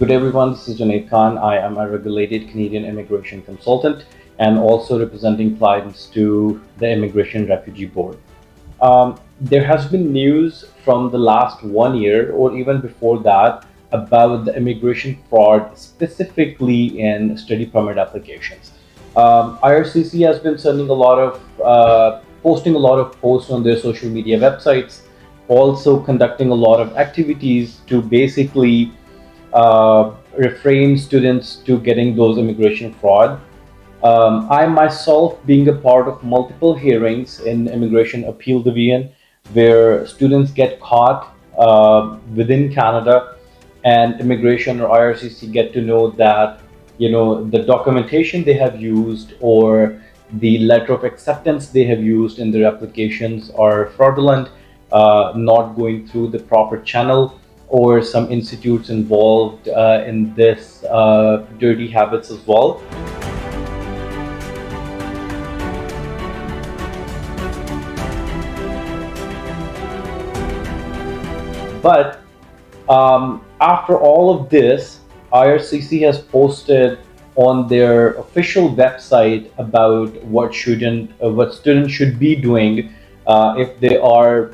Good everyone, this is Junaid Khan. I am a regulated Canadian immigration consultant and also representing clients to the Immigration Refugee Board. There has been news from the last 1 year or even before that about the immigration fraud, specifically in study permit applications. IRCC has been sending a lot of posting a lot of posts on their social media websites, also conducting a lot of activities to basically refrain students to getting those immigration fraud. I myself, being a part of multiple hearings in Immigration Appeal Division, where students get caught within Canada, and immigration or IRCC get to know that the documentation they have used or the letter of acceptance they have used in their applications are fraudulent, not going through the proper channel, or some institutes involved in this dirty habits as well. But after all of this, IRCC has posted on their official website about what students should be doing if they are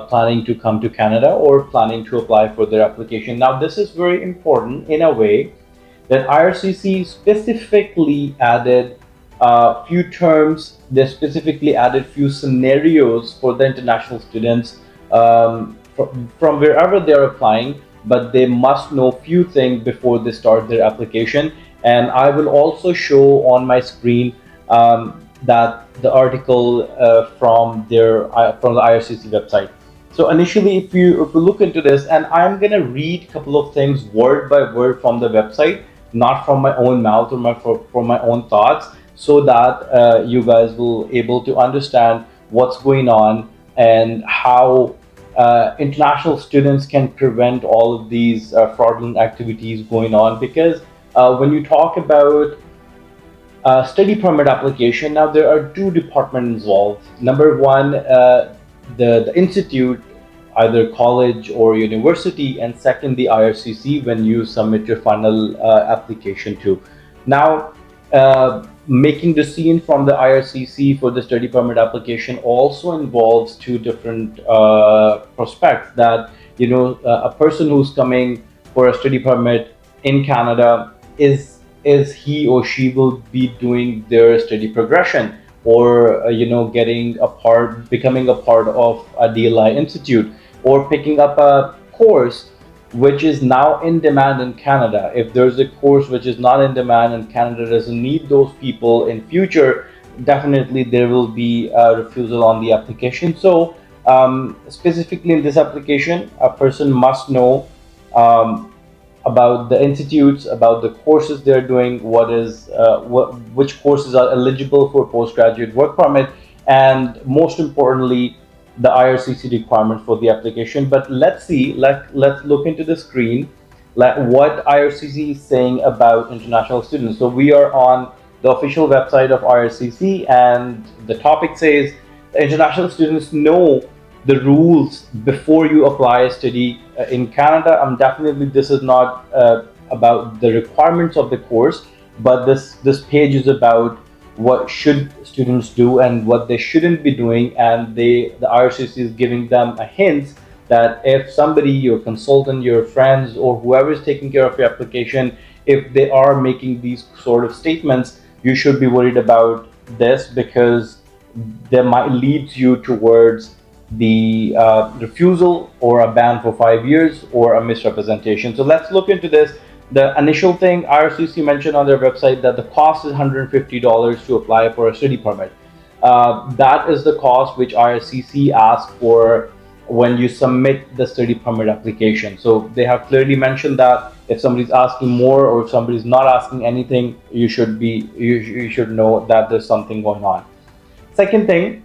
planning to come to Canada or planning to apply for their application. Now, this is very important in a way that IRCC specifically added few terms. They specifically added few scenarios for the international students from wherever they're applying, but they must know few things before they start their application. And I will also show on my screen that the article from the IRCC website. So initially, if you look into this, and I'm gonna read a couple of things word by word from the website, not from my own mouth or from my own thoughts, so that you guys will able to understand what's going on and how international students can prevent all of these fraudulent activities going on. Because when you talk about study permit application, now there are two departments involved. Number one, the institute, either college or university, and second, the IRCC when you submit your final application to. Now, making decision from the IRCC for the study permit application also involves two different prospects. That a person who's coming for a study permit in Canada, is he or she will be doing their study progression, or becoming a part of a DLI institute, or picking up a course which is now in demand in Canada. If there's a course which is not in demand and Canada doesn't need those people in future, definitely there will be a refusal on the application. So specifically in this application, a person must know about the institutes, about the courses they're doing, which courses are eligible for postgraduate work permit, and most importantly, the IRCC requirement for the application. But let's look into the screen, what IRCC is saying about international students. So we are on the official website of IRCC, and the topic says the international students know the rules before you apply a study in Canada. Definitely this is not about the requirements of the course, but this page is about what should students do and what they shouldn't be doing. And the IRCC is giving them a hint that if somebody, your consultant, your friends, or whoever is taking care of your application, if they are making these sort of statements, you should be worried about this, because they might lead you towards the refusal or a ban for 5 years or a misrepresentation. So let's look into this. The initial thing, IRCC mentioned on their website that the cost is $150 to apply for a study permit. That is the cost which IRCC asks for when you submit the study permit application. So they have clearly mentioned that if somebody's asking more or if somebody's not asking anything, you should know that there's something going on. Second thing,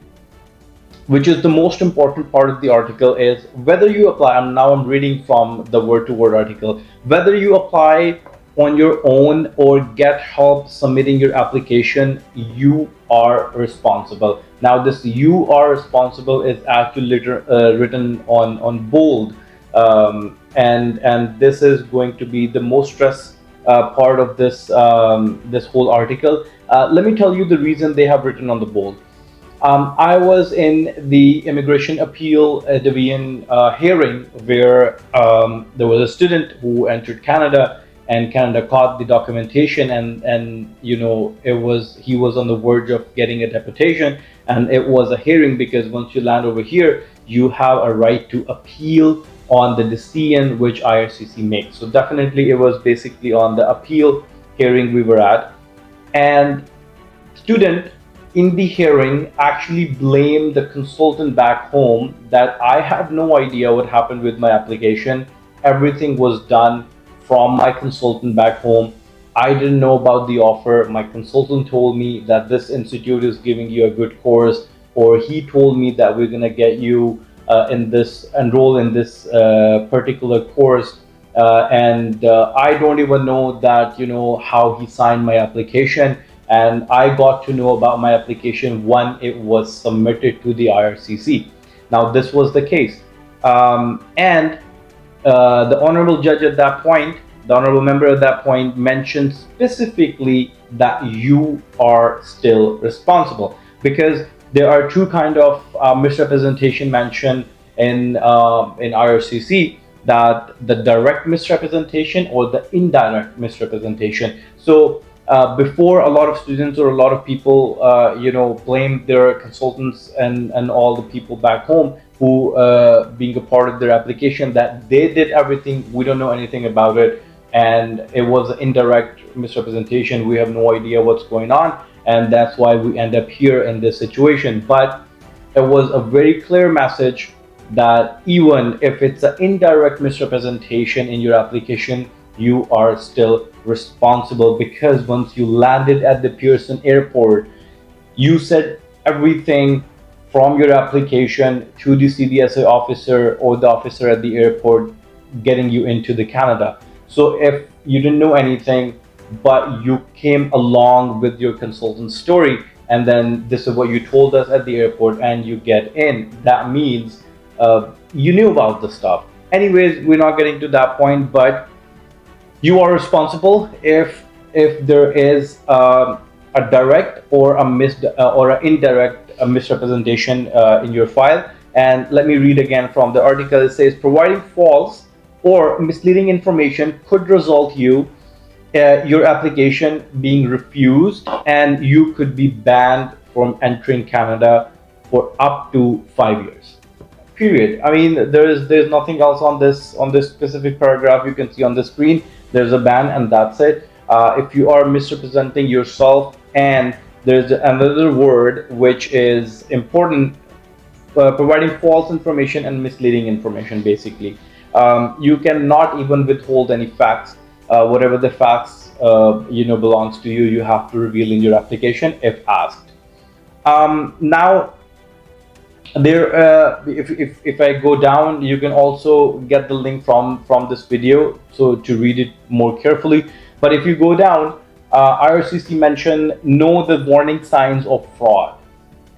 which is the most important part of the article, is whether you apply, and now I'm reading from the word-to-word article, whether you apply on your own or get help submitting your application, you are responsible. Now this "you are responsible" is actually written on bold, and this is going to be the most stress part of this whole article. Let me tell you the reason they have written on the bold. I was in the immigration appeal division hearing where there was a student who entered Canada, and Canada caught the documentation, and it was he was on the verge of getting a deportation, and it was a hearing because once you land over here, you have a right to appeal on the decision which IRCC makes. So definitely, it was basically on the appeal hearing we were at, and student in the hearing actually blamed the consultant back home that I have no idea what happened with my application. Everything was done from my consultant back home. I didn't know about the offer. My consultant told me that this institute is giving you a good course, or he told me that we're gonna get you in this enroll in this particular course. And I don't even know that how he signed my application, and I got to know about my application when it was submitted to the IRCC. Now, this was the case, and the honorable judge at that point, the honorable member at that point, mentioned specifically that you are still responsible, because there are two kind of misrepresentation mentioned in IRCC, that the direct misrepresentation or the indirect misrepresentation. So before, a lot of students or a lot of people blame their consultants and all the people back home who being a part of their application, that they did everything, we don't know anything about it, and it was an indirect misrepresentation, we have no idea what's going on, and that's why we end up here in this situation. But it was a very clear message that even if it's an indirect misrepresentation in your application, you are still responsible, because once you landed at the Pearson airport, you said everything from your application to the CDSA officer or the officer at the airport getting you into the Canada. So if you didn't know anything, but you came along with your consultant's story, and then this is what you told us at the airport, and you get in, that means you knew about the stuff. Anyways, we're not getting to that point, but you are responsible if there is a direct or or an indirect misrepresentation in your file. And let me read again from the article. It says providing false or misleading information could result your application being refused, and you could be banned from entering Canada for up to 5 years. Period. I mean, there's nothing else on this specific paragraph. You can see on the screen there's a ban, and that's it. If you are misrepresenting yourself, and there's another word which is important, providing false information and misleading information. Basically, you cannot even withhold any facts. Whatever the facts belongs to you, you have to reveal in your application if asked. Now, if I go down, you can also get the link from this video, so to read it more carefully. But if you go down, IRCC mentioned know the warning signs of fraud,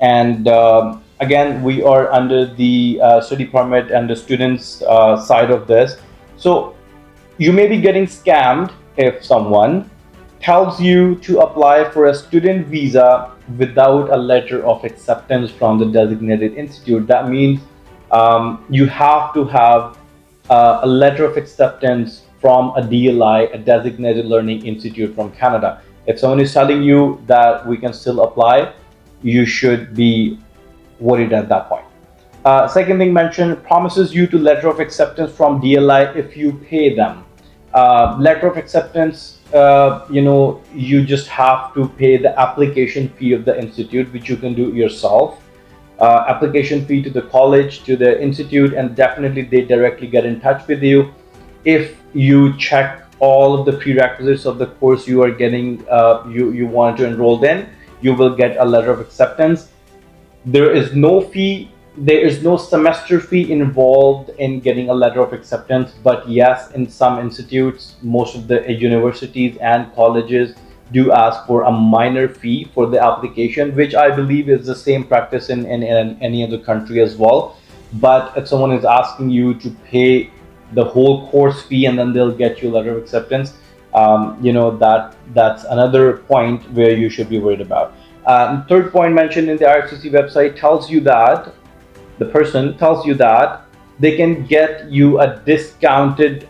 and again, we are under the study permit and the students side of this. So you may be getting scammed if someone tells you to apply for a student visa without a letter of acceptance from the designated institute. That means you have to have a letter of acceptance from a DLI, a designated learning institute from Canada. If someone is telling you that we can still apply, you should be worried at that point. Second thing mentioned, promises you to letter of acceptance from DLI if you pay them. Letter of acceptance, you just have to pay the application fee of the institute, which you can do yourself. Application fee to the college, to the institute, and definitely they directly get in touch with you. If you check all of the prerequisites of the course you are getting, you want to enroll in, you will get a letter of acceptance. There is no fee. There is no semester fee involved in getting a letter of acceptance, but yes, in some institutes, most of the universities and colleges do ask for a minor fee for the application, which I believe is the same practice in any other country as well. But if someone is asking you to pay the whole course fee, and then they'll get you a letter of acceptance. That's another point where you should be worried about. Third point mentioned in the IRCC website tells you that the person tells you that they can get you a discounted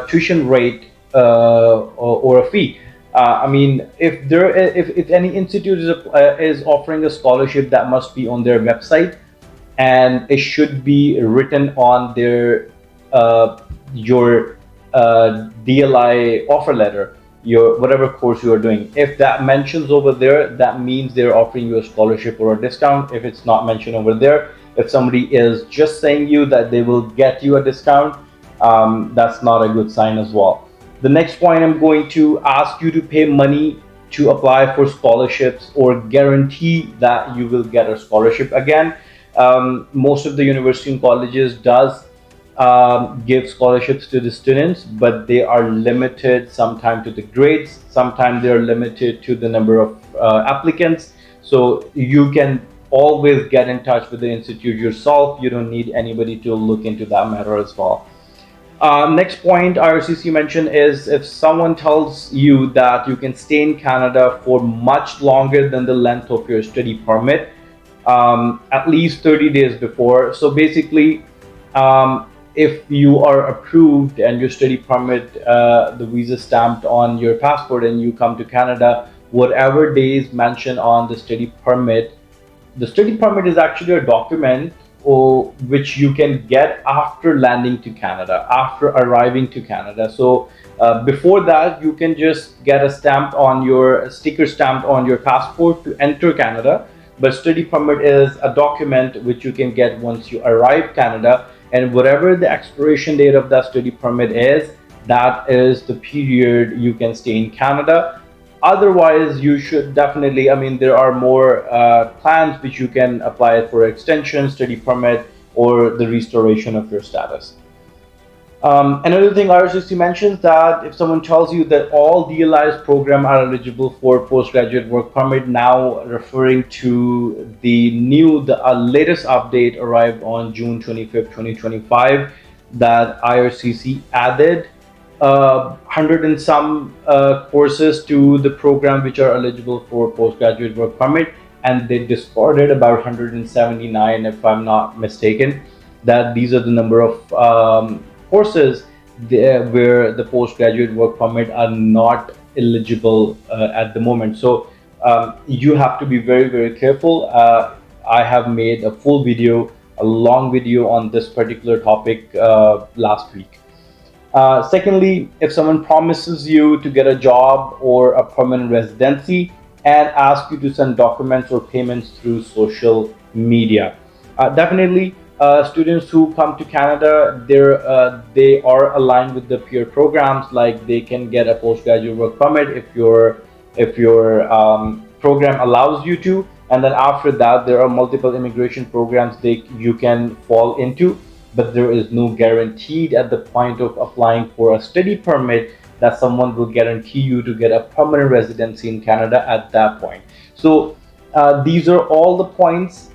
tuition rate or a fee. I mean, if any institute is offering a scholarship, that must be on their website, and it should be written on their your DLI offer letter, your whatever course you are doing. If that mentions over there, that means they're offering you a scholarship or a discount. If it's not mentioned over there, if somebody is just saying you that they will get you a discount, that's not a good sign as well. The next point, I'm going to ask you to pay money to apply for scholarships or guarantee that you will get a scholarship. Again, most of the university and colleges does give scholarships to the students, but they are limited sometimes to the grades, sometimes they are limited to the number of applicants. So you can always get in touch with the institute yourself. You don't need anybody to look into that matter as well. Next point IRCC mentioned is if someone tells you that you can stay in Canada for much longer than the length of your study permit, at least 30 days before. So basically, if you are approved and your study permit, the visa stamped on your passport, and you come to Canada, whatever days mentioned on the study permit is actually a document which you can get after landing to Canada, after arriving to Canada. So before that, you can just get a sticker stamped on your passport to enter Canada. But study permit is a document which you can get once you arrive Canada, and whatever the expiration date of that study permit is, that is the period you can stay in Canada. Otherwise, you should definitely, I mean, there are more plans which you can apply for extension, study permit, or the restoration of your status. Another thing IRCC mentions that if someone tells you that all DLI's program are eligible for postgraduate work permit, now referring to the latest update arrived on June 25th, 2025, that IRCC added 100 and some courses to the program which are eligible for postgraduate work permit, and they discarded about 179, if I'm not mistaken. That these are the number of courses where the postgraduate work permit are not eligible at the moment. So you have to be very, very careful. I have made a full video, a long video on this particular topic last week. Secondly, if someone promises you to get a job or a permanent residency and ask you to send documents or payments through social media, definitely students who come to Canada, they are aligned with the peer programs. Like they can get a postgraduate work permit if your program allows you to, and then after that there are multiple immigration programs you can fall into. But there is no guaranteed at the point of applying for a study permit that someone will guarantee you to get a permanent residency in Canada at that point. So these are all the points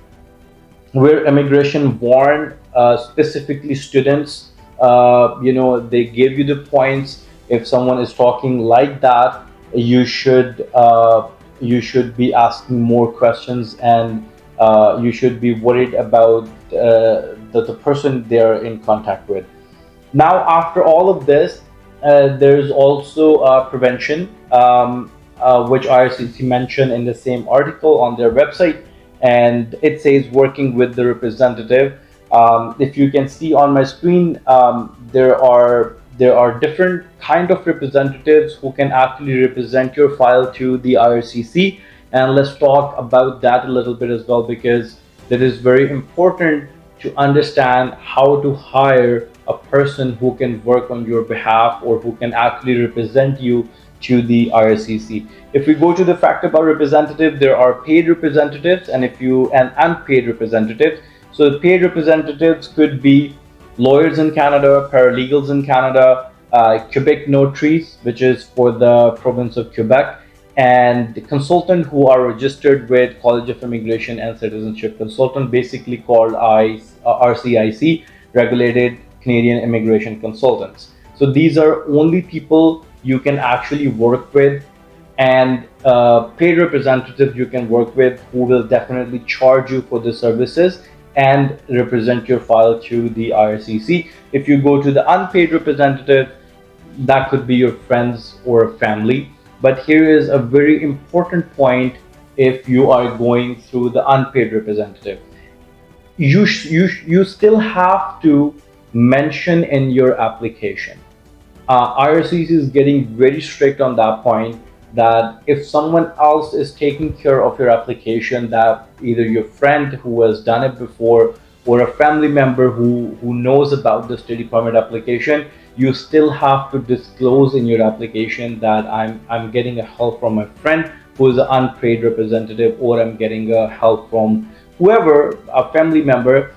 where immigration warn specifically students. They give you the points. If someone is talking like that, you should be asking more questions, and you should be worried about the person they're in contact with. Now, after all of this, there's also prevention, which IRCC mentioned in the same article on their website, and it says working with the representative. If you can see on my screen, there are different kind of representatives who can actually represent your file to the IRCC, and let's talk about that a little bit as well, because that is very important to understand how to hire a person who can work on your behalf or who can actually represent you to the IRCC. If we go to the fact about representative, there are paid representatives and unpaid representatives. So paid representatives could be lawyers in Canada, paralegals in Canada, Quebec notaries, which is for the province of Quebec, and the consultant who are registered with College of Immigration and Citizenship Consultant, basically called RCIC, Regulated Canadian immigration consultants. So these are only people you can actually work with, and paid representatives you can work with who will definitely charge you for the services and represent your file to the IRCC. If you go to the unpaid representative, that could be your friends or family. But here is a very important point: if you are going through the unpaid representative, you still have to mention in your application. IRCC is getting very strict on that point, that if someone else is taking care of your application, that either your friend who has done it before or a family member who knows about the study permit application, you still have to disclose in your application that I'm getting a help from my friend who is an unpaid representative, or I'm getting a help from whoever, a family member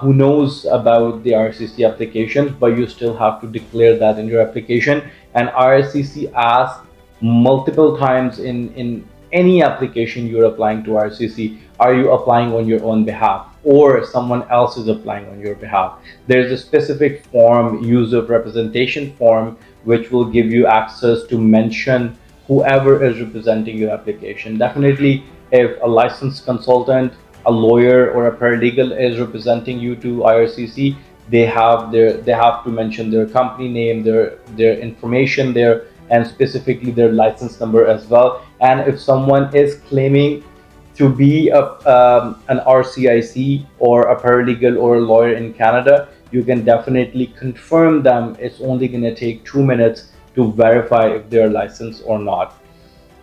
who knows about the IRCC applications, but you still have to declare that in your application. And IRCC asks multiple times in any application you're applying to IRCC, are you applying on your own behalf or someone else is applying on your behalf? There's a specific form, use of representation form, which will give you access to mention whoever is representing your application. Definitely, if a licensed consultant, a lawyer, or a paralegal is representing you to IRCC, they have to mention their company name, their information there, and specifically their license number as well. And if someone is claiming to be an RCIC or a paralegal or a lawyer in Canada, you can definitely confirm them. It's only going to take 2 minutes to verify if they're licensed or not.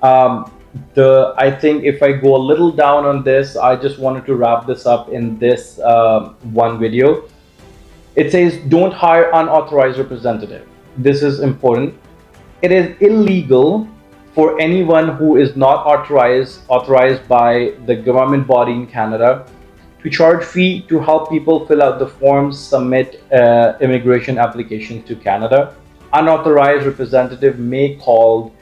Um, I think if I go a little down on this, I just wanted to wrap this up in this one video. It says don't hire unauthorized representative. This is important. It is illegal for anyone who is not authorized by the government body in Canada to charge fee to help people fill out the forms, submit immigration applications to Canada. Unauthorized representative may call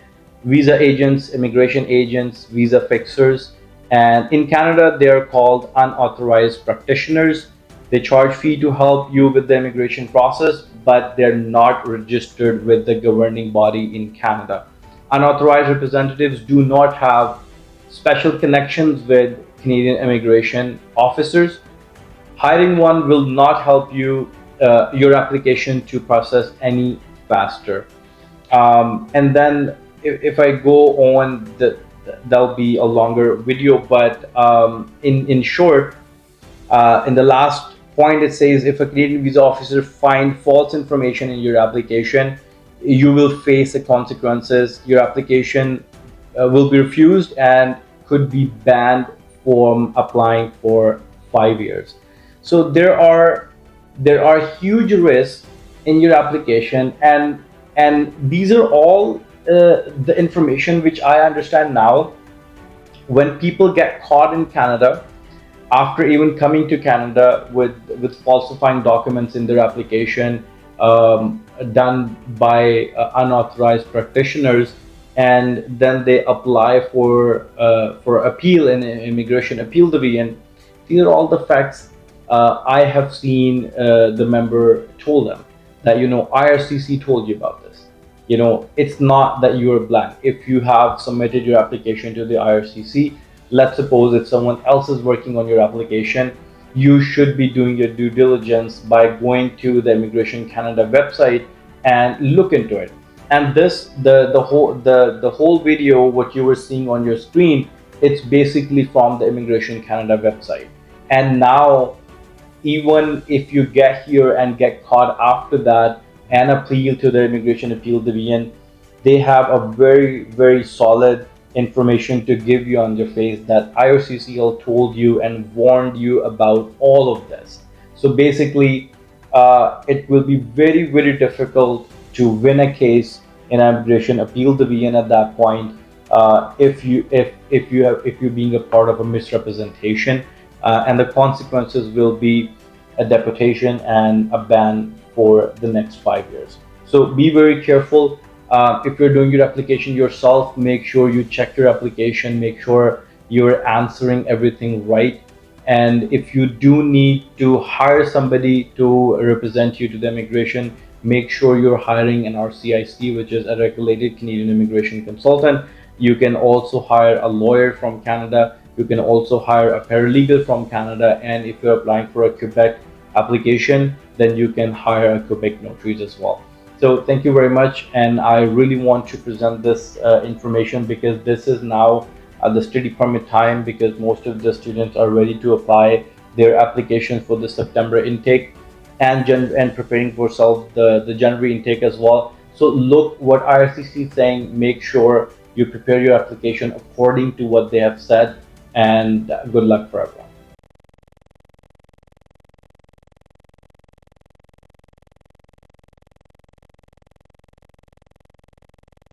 visa agents, immigration agents, visa fixers, and in Canada they are called unauthorized practitioners. They charge fee to help you with the immigration process, but they're not registered with the governing body in Canada. Unauthorized representatives do not have special connections with Canadian immigration officers. Hiring one will not help you your application to process any faster. And then if I go on, that'll be a longer video, but in short, in the last point, it says if a Canadian visa officer find false information in your application, you will face the consequences. Your application will be refused and could be banned from applying for 5 years. So there are huge risks in your application, and these are all the information which I understand now. When people get caught in Canada after even coming to Canada with falsifying documents in their application, done by unauthorized practitioners, and then they apply for appeal in immigration appeal division. These are all the facts I have seen. The member told them that IRCC told you about this. It's not that you are blank. If you have submitted your application to the IRCC, let's suppose if someone else is working on your application, you should be doing your due diligence by going to the Immigration Canada website and look into it. And this the whole video what you were seeing on your screen, it's basically from the Immigration Canada website. And now, even if you get here and get caught after that and appeal to the Immigration Appeal Division, they have a very, very solid information to give you on your face that IRCCL told you and warned you about all of this. So basically, it will be very, very difficult to win a case in Immigration Appeal Division at that point, if you're being a part of a misrepresentation, and the consequences will be a deportation and a ban for the next 5 years. So be very careful. If you're doing your application yourself, make sure you check your application, make sure you're answering everything right, And if you do need to hire somebody to represent you to the immigration, make sure you're hiring an RCIC, which is a regulated Canadian immigration consultant. You can also hire a lawyer from Canada. You can also hire a paralegal from Canada. And if you're applying for a Quebec application, then you can hire a Quebec notaries as well. So thank you very much. And I really want to present this information because this is now the study permit time, because most of the students are ready to apply their application for the September intake, and preparing for the January intake as well. So look what IRCC is saying. Make sure you prepare your application according to what they have said, and good luck for everyone.